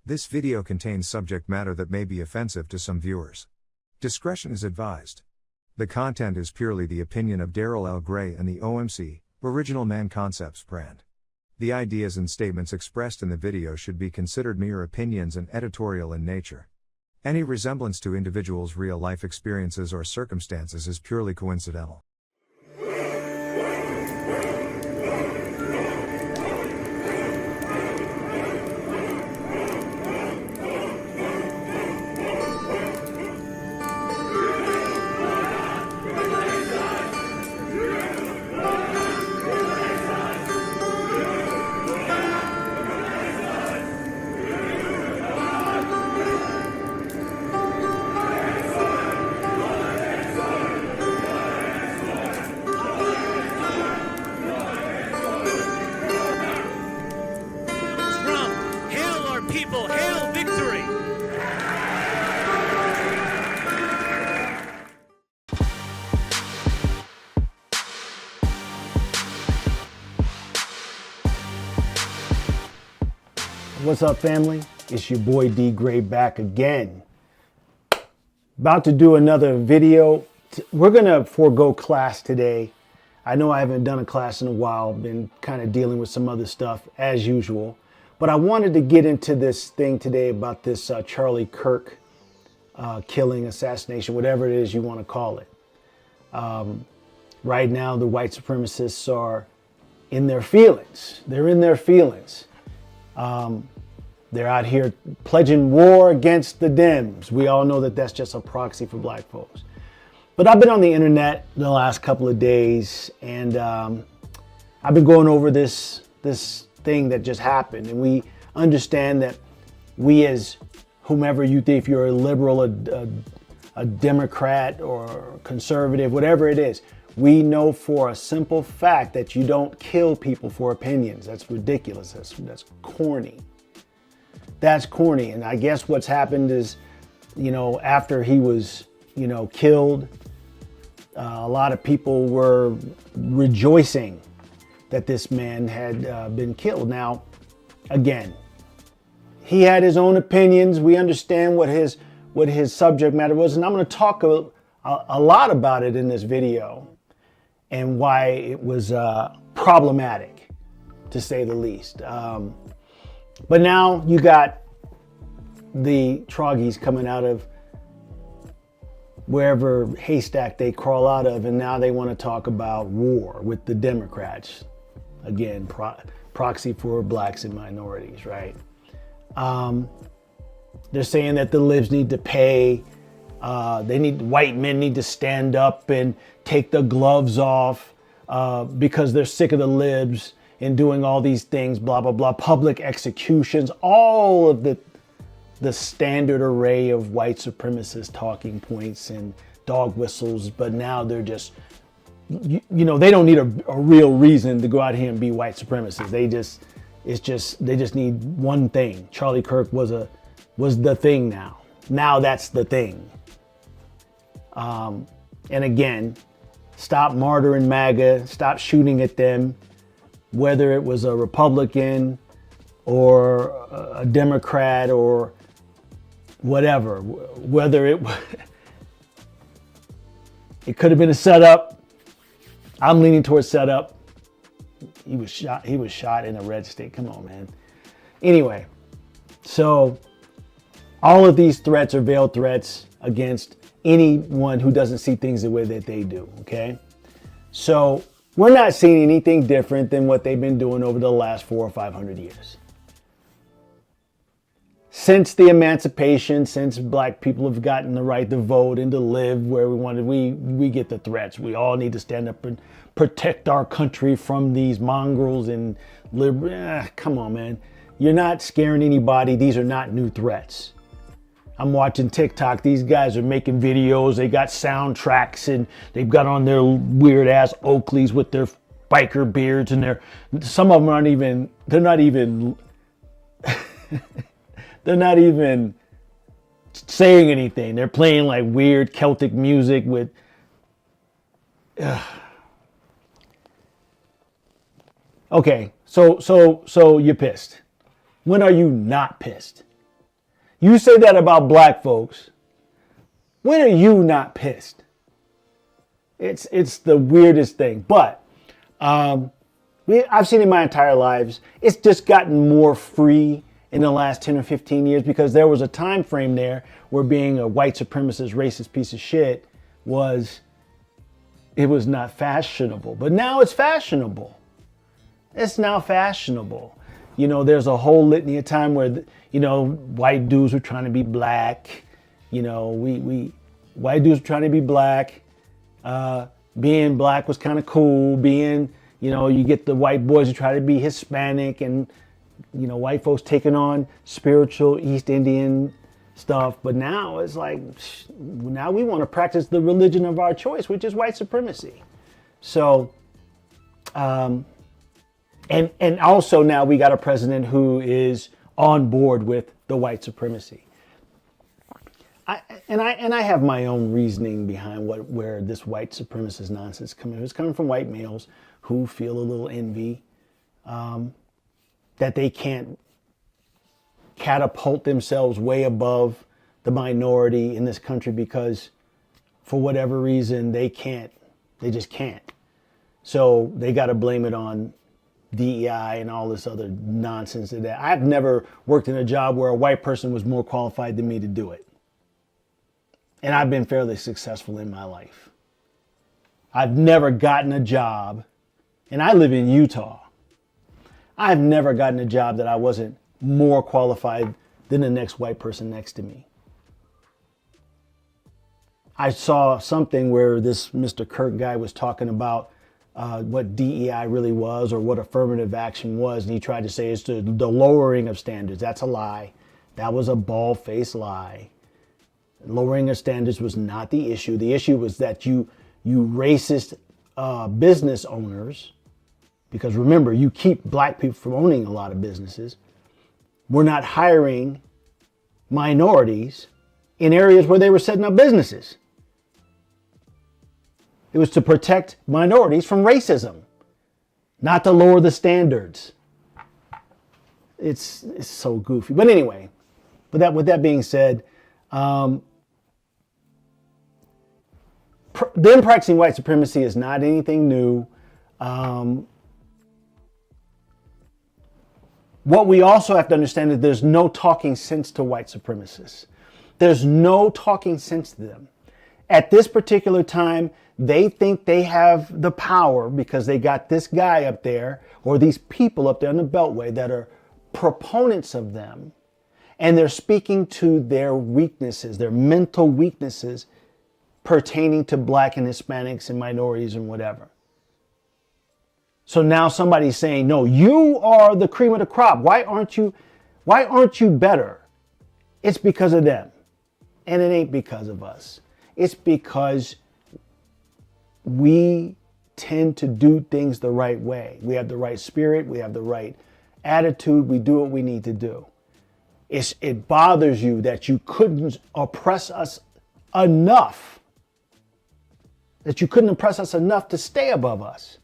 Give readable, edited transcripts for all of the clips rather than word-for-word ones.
This video contains subject matter that may be offensive to some viewers. Discretion is advised. The content is purely the opinion of Daryl L. Gray and the OMC, Original Man Concepts brand. The ideas and statements expressed in the video should be considered mere opinions and editorial in nature. Any resemblance to individuals' real-life experiences or circumstances is purely coincidental. What's up, family? It's your boy D Gray back again. About to do another video. We're gonna forego class today. I know I haven't done a class in a while, been kind of dealing with some other stuff as usual. But I wanted to get into this thing today about this Charlie Kirk killing, assassination, whatever it is you want to call it. Right now, the white supremacists are in their feelings. They're in their feelings. They're out here pledging war against the Dems. We all know that that's just a proxy for black folks. But I've been on the internet the last couple of days, and I've been going over this thing that just happened. And we understand that we, as whomever you think, if you're a liberal, a Democrat or conservative, whatever it is, we know for a simple fact that you don't kill people for opinions. That's ridiculous. That's corny. That's corny. And I guess what's happened is, after he was, killed, a lot of people were rejoicing that this man had been killed. Now, again, he had his own opinions. We understand what his subject matter was. And I'm going to talk a lot about it in this video and why it was problematic, to say the least. But now you got the troggies coming out of wherever haystack they crawl out of, and now they want to talk about war with the Democrats. Again, proxy for blacks and minorities, right? They're saying that the libs need to pay. White men need to stand up and take the gloves off because they're sick of the libs and doing all these things, blah, blah, blah, public executions, all of the standard array of white supremacist talking points and dog whistles. But now they're just, they don't need a real reason to go out here and be white supremacists. They just need one thing. Charlie Kirk was the thing now. Now that's the thing. And again, stop martyring MAGA, stop shooting at them, whether it was a Republican or a Democrat or whatever, whether it could have been a setup. I'm leaning towards setup. He was shot in a red state. Come on, man. Anyway, so all of these threats are veiled threats against anyone who doesn't see things the way that they do, okay? So we're not seeing anything different than what they've been doing over the last 400 or 500 years. Since the emancipation, since black people have gotten the right to vote and to live where we wanted, we get the threats. We all need to stand up and protect our country from these mongrels and come on, man. You're not scaring anybody. These are not new threats. I'm watching TikTok. These guys are making videos. They got soundtracks and they've got on their weird ass Oakleys with their biker beards, and some of them they're not even saying anything. They're playing like weird Celtic music with Okay, so you're pissed. When are you not pissed? You say that about black folks. When are you not pissed? It's the weirdest thing. But I've seen it my entire lives. It's just gotten more free in the last 10 or 15 years because there was a time frame there where being a white supremacist, racist piece of shit was not fashionable. But now it's fashionable. It's now fashionable. You know, there's a whole litany of time where, you know, white dudes were trying to be black. You know, white dudes were trying to be black. Being black was kind of cool. Being, you know, you get the white boys who try to be Hispanic and, you know, white folks taking on spiritual East Indian stuff. But now it's like, now we want to practice the religion of our choice, which is white supremacy. So, and also now we got a president who is on board with the white supremacy. I have my own reasoning behind where this white supremacist nonsense is coming. It's coming from white males who feel a little envy that they can't catapult themselves way above the minority in this country because for whatever reason they just can't. So they got to blame it on DEI and all this other nonsense. That I've never worked in a job where a white person was more qualified than me to do it. And I've been fairly successful in my life. I've never gotten a job, and I live in Utah. I've never gotten a job that I wasn't more qualified than the next white person next to me. I saw something where this Mr. Kirk guy was talking about what DEI really was or what affirmative action was. And he tried to say it's the lowering of standards. That's a lie. That was a bald-faced lie. Lowering of standards was not the issue. The issue was that you racist business owners, because remember, you keep black people from owning a lot of businesses, were not hiring minorities in areas where they were setting up businesses. It was to protect minorities from racism, not to lower the standards. It's so goofy. But anyway, with that being said, them practicing white supremacy is not anything new. What we also have to understand is there's no talking sense to white supremacists. There's no talking sense to them. At this particular time, they think they have the power because they got this guy up there or these people up there in the Beltway that are proponents of them. And they're speaking to their weaknesses, their mental weaknesses pertaining to black and Hispanics and minorities and whatever. So now somebody's saying, no, you are the cream of the crop. Why aren't you better? It's because of them. And it ain't because of us. It's because we tend to do things the right way. We have the right spirit. We have the right attitude. We do what we need to do. It bothers you that you couldn't oppress us enough. That you couldn't oppress us enough to stay above us.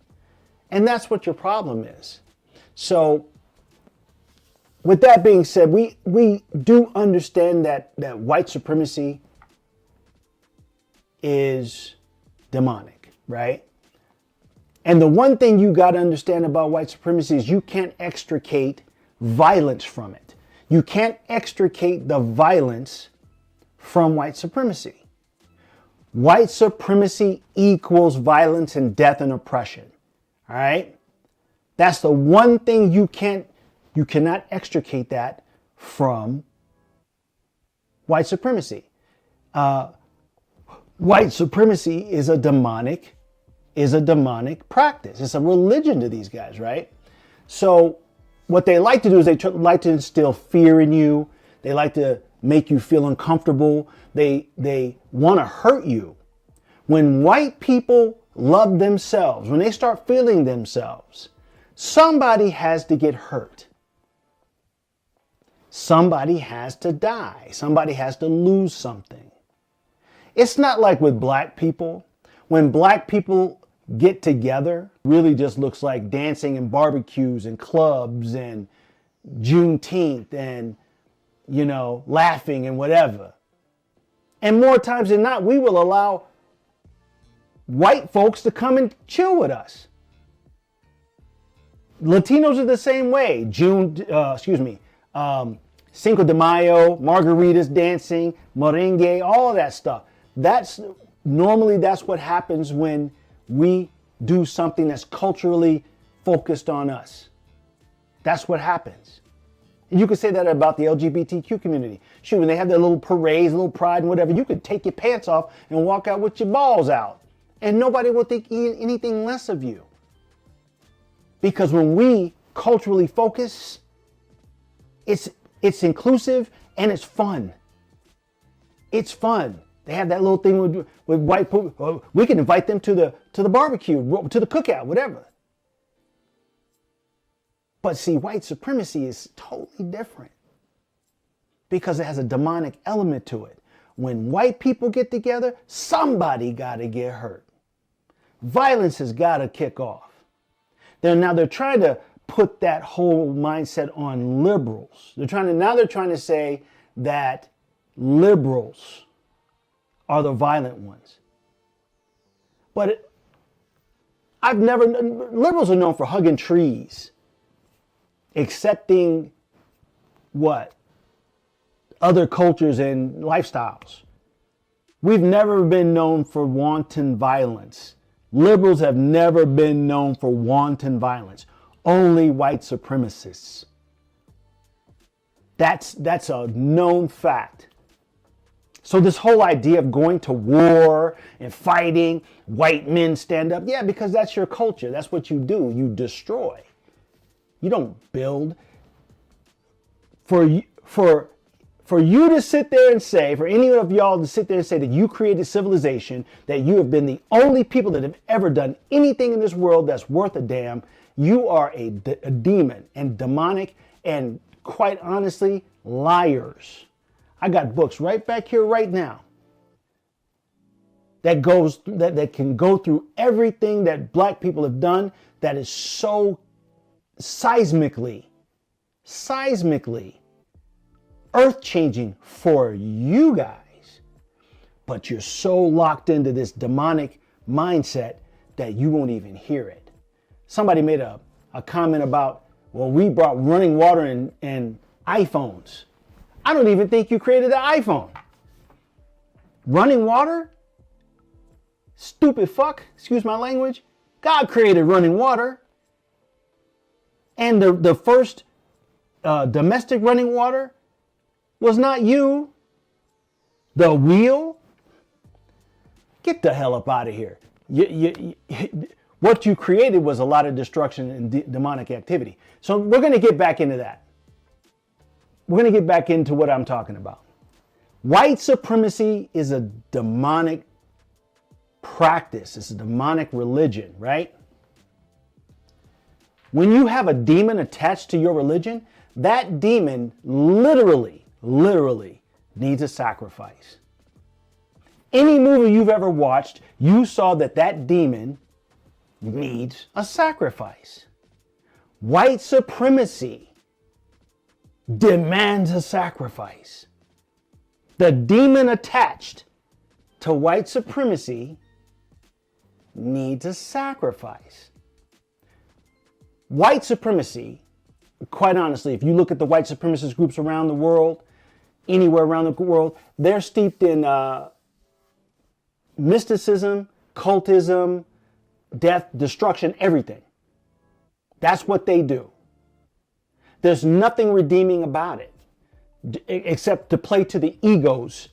And that's what your problem is. So, with that being said, we do understand that white supremacy is demonic, right? And the one thing you got to understand about white supremacy is you can't extricate violence from it. You can't extricate the violence from white supremacy. White supremacy equals violence and death and oppression. All right? That's the one thing you cannot extricate that from white supremacy. White supremacy is a demonic practice. It's a religion to these guys, right? So what they like to do is they like to instill fear in you. They like to make you feel uncomfortable. They want to hurt you. When white people love themselves, when they start feeling themselves, somebody has to get hurt. Somebody has to die. Somebody has to lose something. It's not like with black people. When black people get together, really just looks like dancing and barbecues and clubs and Juneteenth and laughing and whatever. And more times than not, we will allow white folks to come and chill with us. Latinos are the same way. Cinco de Mayo, margaritas, dancing, merengue, all of that stuff. That's what happens when we do something that's culturally focused on us. That's what happens. And you could say that about the LGBTQ community. Shoot, when they have their little parades, little pride and whatever, you could take your pants off and walk out with your balls out. And nobody will think anything less of you. Because when we culturally focus, it's inclusive and it's fun. It's fun. They have that little thing with white people. We can invite them to the barbecue, to the cookout, whatever. But see, white supremacy is totally different because it has a demonic element to it. When white people get together, somebody got to get hurt. Violence has got to kick off. They're trying to put that whole mindset on liberals. They're trying to say that liberals are the violent ones. But liberals are known for hugging trees, accepting other cultures and lifestyles. We've never been known for wanton violence. Liberals have never been known for wanton violence. Only white supremacists. That's a known fact. So this whole idea of going to war and fighting, white men stand up. Yeah, because that's your culture. That's what you do. You destroy. You don't build. For you to sit there and say, for any of y'all to sit there and say that you created civilization, that you have been the only people that have ever done anything in this world that's worth a damn, you are a demon and demonic and, quite honestly, liars. I got books right back here right now that can go through everything that black people have done that is so seismically earth-changing for you guys, but you're so locked into this demonic mindset that you won't even hear it. Somebody made a comment about, well, we brought running water and iPhones. I don't even think you created the iPhone. Running water? Stupid fuck, excuse my language. God created running water. And the first domestic running water was not you. The wheel? Get the hell up out of here. What you created was a lot of destruction and demonic activity. So we're going to get back into that. We're going to get back into what I'm talking about. White supremacy is a demonic practice. It's a demonic religion, right? When you have a demon attached to your religion, that demon literally needs a sacrifice. Any movie you've ever watched, you saw that demon needs a sacrifice. White supremacy demands a sacrifice. The demon attached to white supremacy needs a sacrifice. White supremacy, quite honestly, if you look at the white supremacist groups around the world, anywhere around the world, they're steeped in mysticism, cultism, death, destruction, everything. That's what they do. There's nothing redeeming about it except to play to the egos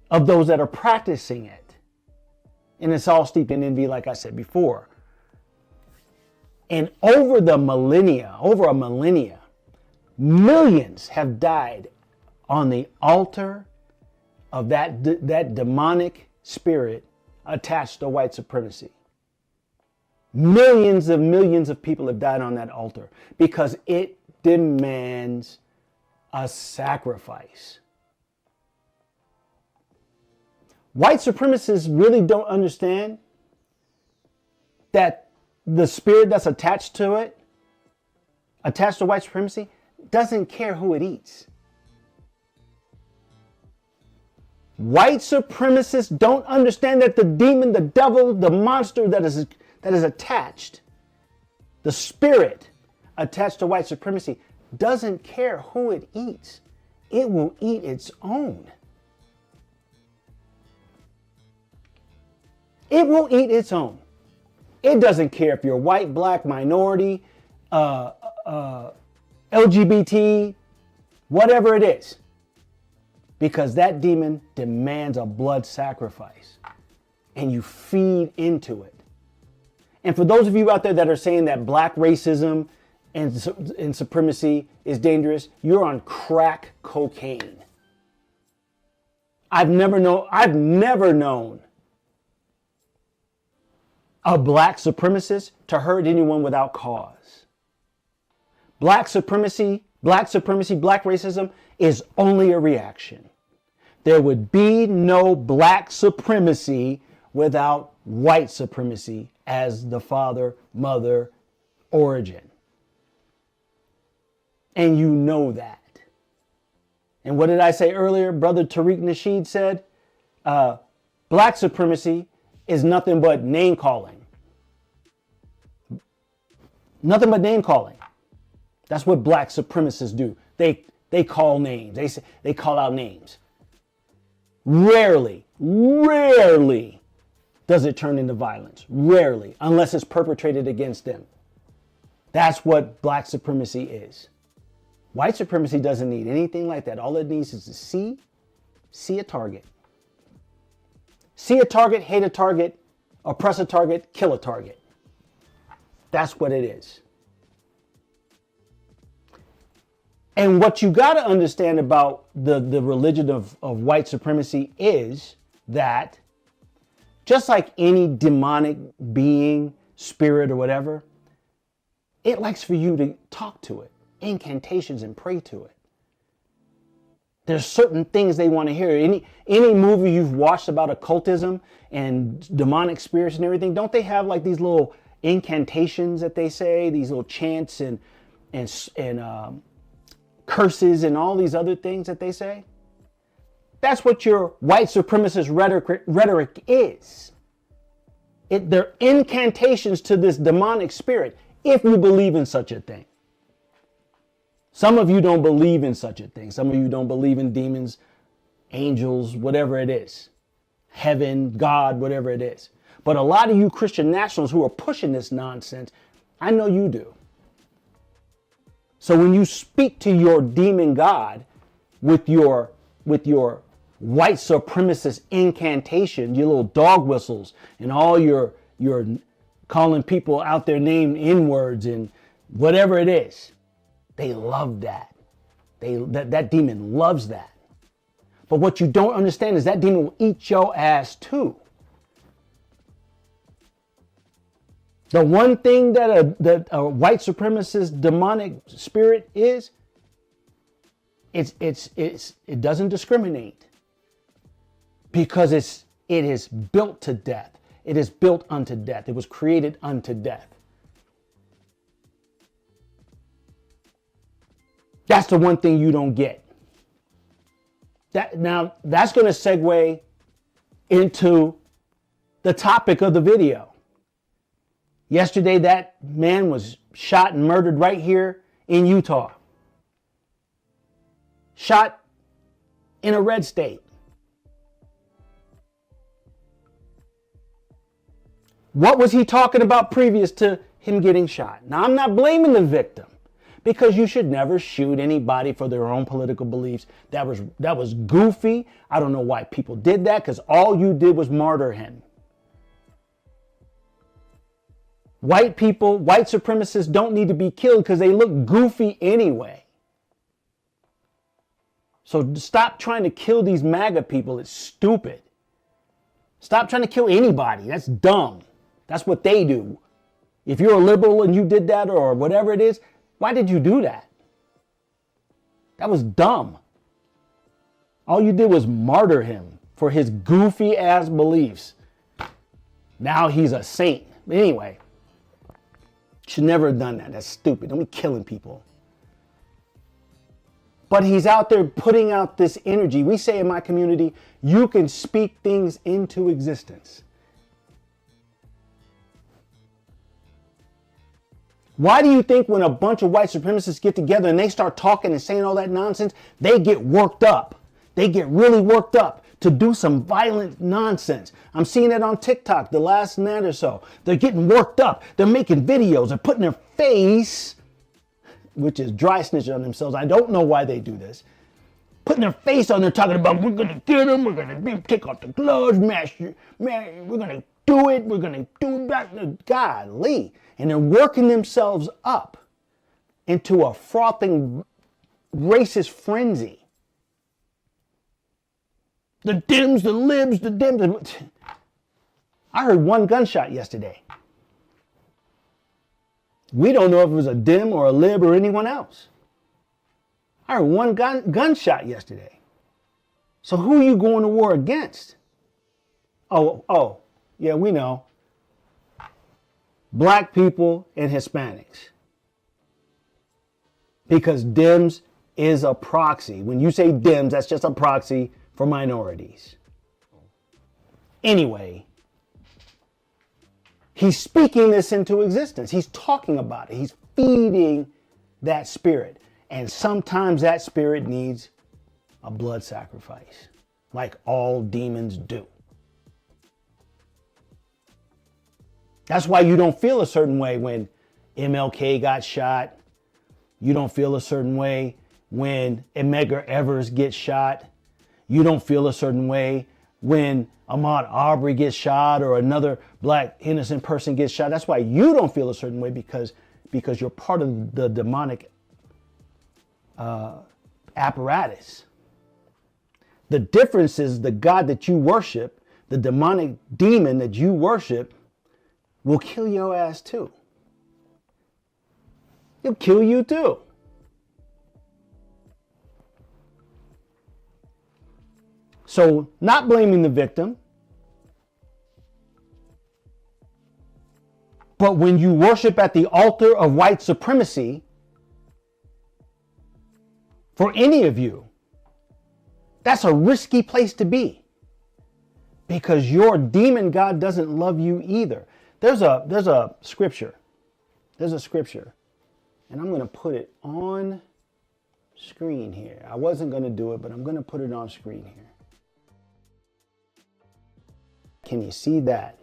of those that are practicing it. And it's all steeped in envy, like I said before. And over a millennia, millions have died on the altar of that demonic spirit attached to white supremacy. Millions of people have died on that altar because it demands a sacrifice. White supremacists really don't understand that the spirit that's attached to white supremacy, doesn't care who it eats. White supremacists don't understand that the demon, the devil, the monster that is attached, the spirit attached to white supremacy, doesn't care who it eats. It will eat its own. It will eat its own. It doesn't care if you're white, black, minority, LGBT, whatever it is. Because that demon demands a blood sacrifice. And you feed into it. And for those of you out there that are saying that black racism and supremacy is dangerous, you're on crack cocaine. I've never known a black supremacist to hurt anyone without cause. Black supremacy, black racism is only a reaction. There would be no black supremacy without white supremacy as the father, mother, origin. And you know that. And what did I say earlier? Brother Tariq Nasheed said, black supremacy is nothing but name calling. Nothing but name calling. That's what black supremacists do. They call names. They call out names. Rarely does it turn into violence. Rarely, unless it's perpetrated against them. That's what black supremacy is. White supremacy doesn't need anything like that. All it needs is to see a target. See a target, hate a target, oppress a target, kill a target. That's what it is. And what you got to understand about the religion of white supremacy is that just like any demonic being, spirit, or whatever, it likes for you to talk to it, incantations, and pray to it. There's certain things they want to hear. Any movie you've watched about occultism and demonic spirits and everything, don't they have like these little incantations that they say, these little chants and curses and all these other things that they say? That's what your white supremacist rhetoric is. They're incantations to this demonic spirit, if you believe in such a thing. Some of you don't believe in such a thing. Some of you don't believe in demons, angels, whatever it is. Heaven, God, whatever it is. But a lot of you Christian nationals who are pushing this nonsense, I know you do. So when you speak to your demon God with your white supremacist incantation, your little dog whistles, and all your calling people out their name N-words and whatever it is, they love that. That demon loves that. But what you don't understand is that demon will eat your ass too. The one thing that a white supremacist demonic spirit is, it doesn't discriminate, because it is built to death. It is built unto death. It was created unto death. That's the one thing you don't get. Now that's going to segue into the topic of the video. Yesterday, that man was shot and murdered right here in Utah. Shot in a red state. What was he talking about previous to him getting shot? Now, I'm not blaming the victim, because you should never shoot anybody for their own political beliefs. That was goofy. I don't know why people did that, because all you did was martyr him. White people, white supremacists don't need to be killed because they look goofy anyway. So stop trying to kill these MAGA people. It's stupid. Stop trying to kill anybody. That's dumb. That's what they do. If you're a liberal and you did that or whatever it is, why did you do that? That was dumb. All you did was martyr him for his goofy ass beliefs. Now he's a saint. Anyway. Should never have done that. That's stupid. Don't be killing people. But he's out there putting out this energy. We say in my community, you can speak things into existence. Why do you think when a bunch of white supremacists get together and they start talking and saying all that nonsense, they get worked up? They get really worked up to do some violent nonsense. I'm seeing it on TikTok the last night or so. They're getting worked up. They're making videos. They're putting their face, which is dry snitching on themselves. I don't know why they do this. Putting their face on, they're talking about, we're going to get them, we're going to take off the gloves, man, we're going to do it, we're going to do that. Golly. And they're working themselves up into a frothing racist frenzy. The Dems, the libs, the Dems. I heard one gunshot yesterday. We don't know if it was a Dem or a lib or anyone else. I heard one gunshot yesterday. So who are you going to war against? Oh, yeah, we know. Black people and Hispanics. Because Dems is a proxy. When you say Dems, that's just a proxy for minorities. Anyway, he's speaking this into existence. He's talking about it. He's feeding that spirit. And sometimes that spirit needs a blood sacrifice, like all demons do. That's why you don't feel a certain way when MLK got shot. You don't feel a certain way when Medgar Evers gets shot. You don't feel a certain way when Ahmaud Arbery gets shot or another black innocent person gets shot. That's why you don't feel a certain way, because you're part of the demonic apparatus. The difference is the God that you worship, the demonic demon that you worship, will kill your ass too. He'll kill you too. So, not blaming the victim, but when you worship at the altar of white supremacy, for any of you, that's a risky place to be, because your demon God doesn't love you either. There's a scripture. There's a scripture. And I'm going to put it on screen here. I wasn't going to do it, but I'm going to put it on screen here. Can you see that?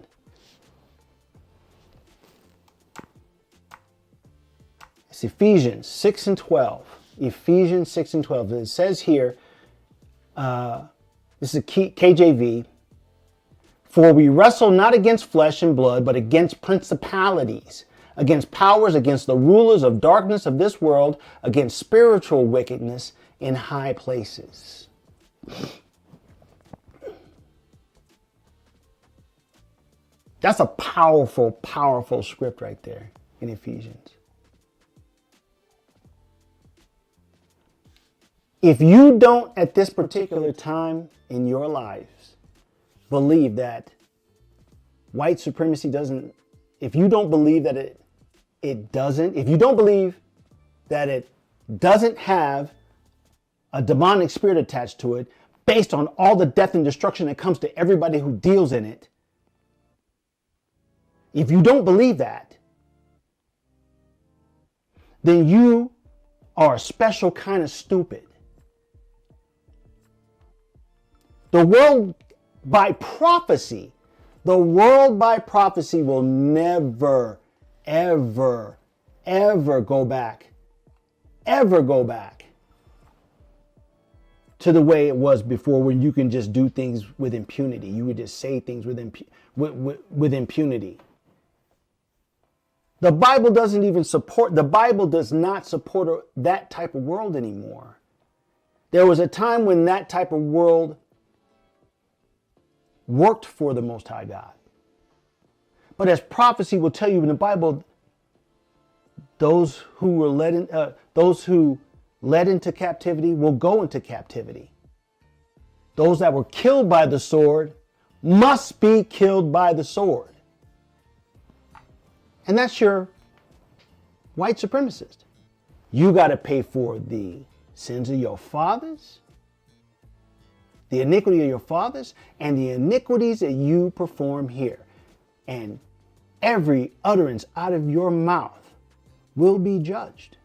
It's Ephesians 6 and 12. Ephesians 6 and 12. It says here, this is a KJV, for we wrestle not against flesh and blood, but against principalities, against powers, against the rulers of darkness of this world, against spiritual wickedness in high places. That's a powerful, powerful script right there in Ephesians. If you don't, at this particular time in your lives, believe that white supremacy doesn't, if you don't believe that if you don't believe that it doesn't have a demonic spirit attached to it, based on all the death and destruction that comes to everybody who deals in it, if you don't believe that, then you are a special kind of stupid. The world by prophecy will never, ever, ever go back to the way it was before, when you can just do things with impunity. You would just say things with impunity. The Bible does not support that type of world anymore. There was a time when that type of world worked for the Most High God. But as prophecy will tell you in the Bible, those who led into captivity will go into captivity. Those that were killed by the sword must be killed by the sword. And that's your white supremacist. You got to pay for the sins of your fathers, the iniquity of your fathers, and the iniquities that you perform here. And every utterance out of your mouth will be judged.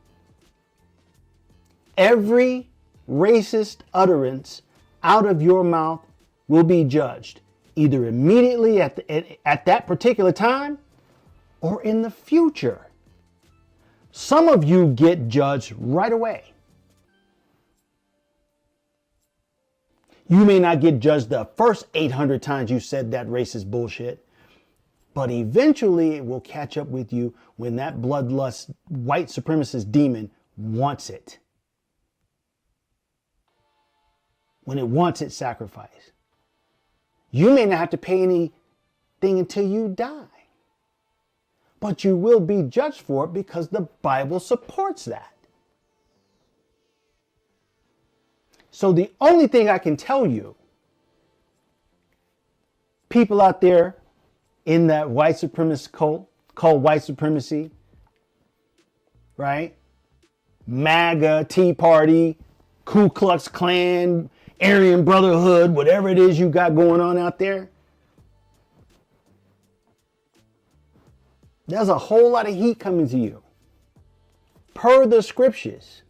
Every racist utterance out of your mouth will be judged, either immediately at that particular time or in the future. Some of you get judged right away. You may not get judged the first 800 times you said that racist bullshit, but eventually it will catch up with you when that bloodlust white supremacist demon wants it. When it wants its sacrifice. You may not have to pay anything until you die. But you will be judged for it because the Bible supports that. So the only thing I can tell you, people out there in that white supremacist cult called white supremacy, right? MAGA, Tea Party, Ku Klux Klan, Aryan Brotherhood, whatever it is you got going on out there. There's a whole lot of heat coming to you. Per the scriptures.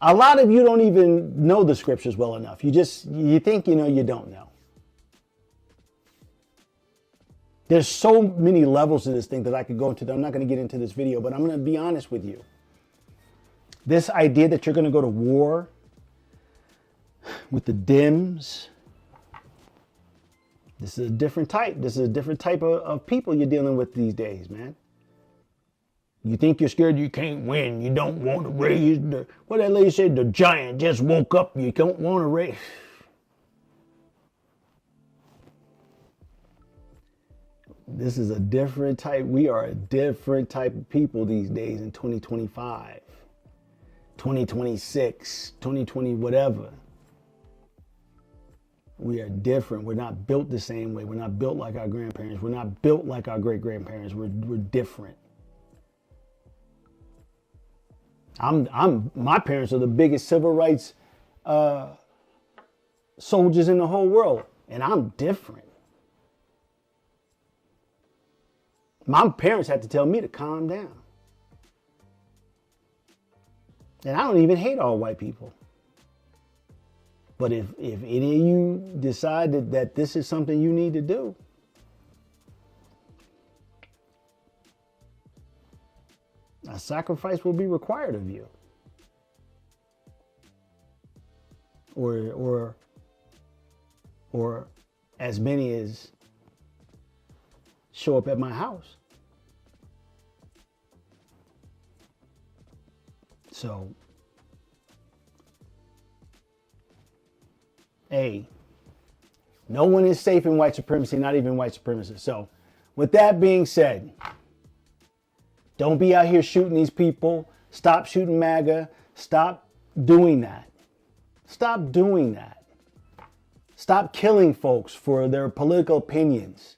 A lot of you don't even know the scriptures well enough. You think you know, you don't know. There's so many levels to this thing that I could go into. I'm not going to get into this video, but I'm going to be honest with you. This idea that you're going to go to war with the Dems, this is a different type. This is a different type of people you're dealing with these days, man. You think you're scared you can't win. You don't want to raise the, what that lady said, the giant just woke up. You don't want to raise. This is a different type. We are a different type of people these days in 2025, 2026, 2020, whatever. We are different. We're not built the same way. We're not built like our grandparents. We're not built like our great-grandparents. We're different. My parents are the biggest civil rights soldiers in the whole world, and I'm different. My parents had to tell me to calm down. And I don't even hate all white people. But if any of you decide that this is something you need to do, a sacrifice will be required of you. Or as many as show up at my house. So, hey, no one is safe in white supremacy, not even white supremacists. So, with that being said, don't be out here shooting these people. Stop shooting MAGA. Stop doing that. Stop doing that. Stop killing folks for their political opinions.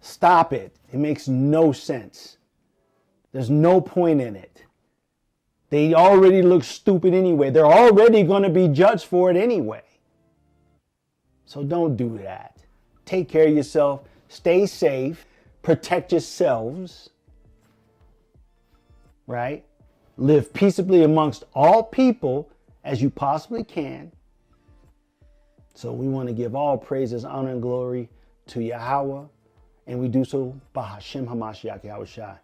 Stop it. It makes no sense. There's no point in it. They already look stupid anyway. They're already going to be judged for it anyway. So don't do that. Take care of yourself. Stay safe. Protect yourselves. Right? Live peaceably amongst all people as you possibly can. So we want to give all praises, honor, and glory to Yahawah. And we do so by Hashem Hamashiach Yahawashi.